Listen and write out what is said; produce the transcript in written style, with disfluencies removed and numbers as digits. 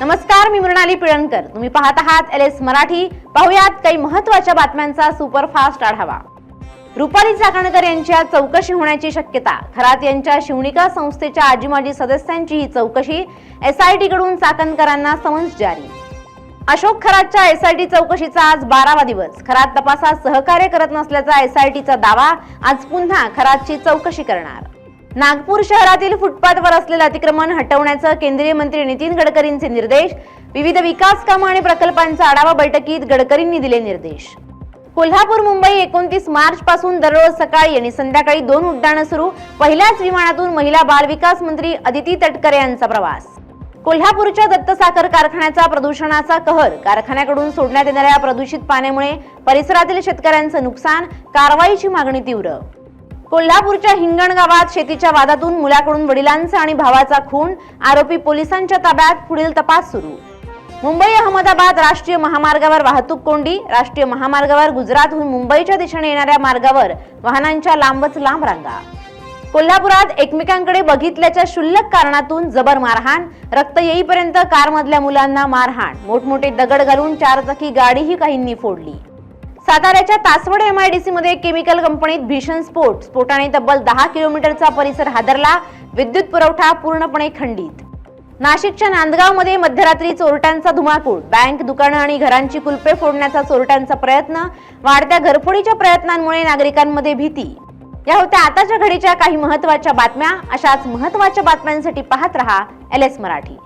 नमस्कार, मी मृणाली पिळणकर. तुम्ही पाहत आहात LS मराठी. पाहुयात काही महत्त्वाच्या बातम्यांचा सुपरफास्ट आढावा. रुपाली चाकणकर यांच्या चौकशी होण्याची शक्यता. खरात यांच्या शिवणिका संस्थेच्या आजी-माजी सदस्यांची ही चौकशी. SIT कडून चाकणकरांना समन्स जारी. अशोक खरातच्या SIT चौकशीचा आज 12वा दिवस. खरात तपासात सहकार्य करत नसल्याचा SITचा दावा. आज पुन्हा खरातची चौकशी करणार. नागपूर शहरातील फुटपाथवर असलेले अतिक्रमण हटवण्याचे केंद्रीय मंत्री नितीन गडकरींचे निर्देश. विविध विकास कामे आणि प्रकल्पांच्या आढावा बैठकीत गडकरींनी दिले निर्देश. कोल्हापूर मुंबई 29 मार्च पासून दररोज सकाळी आणि संध्याकाळी 2 उड्डाणे सुरू. पहिल्याच विमानातून महिला बाल विकास मंत्री अदिती तटकरे यांचा प्रवास. कोल्हापूरच्या दत्त साखर कारखान्याचा प्रदूषणाचा कहर. कारखान्याकडून सोडण्यात येणाऱ्या प्रदूषित पाण्यामुळे परिसरातील शेतकऱ्यांचे नुकसान. कारवाईची मागणी तीव्र. कोल्हापूरच्या हिंगण गावात शेतीच्या वादातून मुलाकडून वडिलांचा आणि भावाचा खून. आरोपी पोलिसांच्या ताब्यात. पुढील तपास सुरू. मुंबई अहमदाबाद राष्ट्रीय महामार्गावर वाहतूक कोंडी. राष्ट्रीय महामार्गावर गुजरातहून मुंबईच्या दिशेने येणाऱ्या मार्गावर वाहनांच्या लांबच लांब रांगा. कोल्हापुरात एकमेकांकडे बघितल्याच्या क्षुल्लक कारणातून जबर मारहाण. रक्त येईपर्यंत कारमधल्या मुलांना मारहाण. मोठमोठे दगड घालून चारचाकी गाडीही काहींनी फोडली. साताऱ्याच्या तासवड MIDC मध्ये केमिकल कंपनीत भीषण स्फोट. स्फोटाने तब्बल 10 किलोमीटरचा परिसर हादरला. विद्युत पुरवठा पूर्णपणे खंडित. नाशिकच्या नांदगाव मध्ये मध्यरात्री चोरट्यांचा धुमाकूळ. बँक, दुकानं आणि घरांची कुलपे फोडण्याचा चोरट्यांचा प्रयत्न. वाढत्या घरफोडीच्या प्रयत्नांमुळे नागरिकांमध्ये भीती. या होत्या आताच्या घडीच्या काही महत्त्वाच्या बातम्या. अशाच महत्त्वाच्या बातम्यांसाठी पाहत रहा LS मराठी.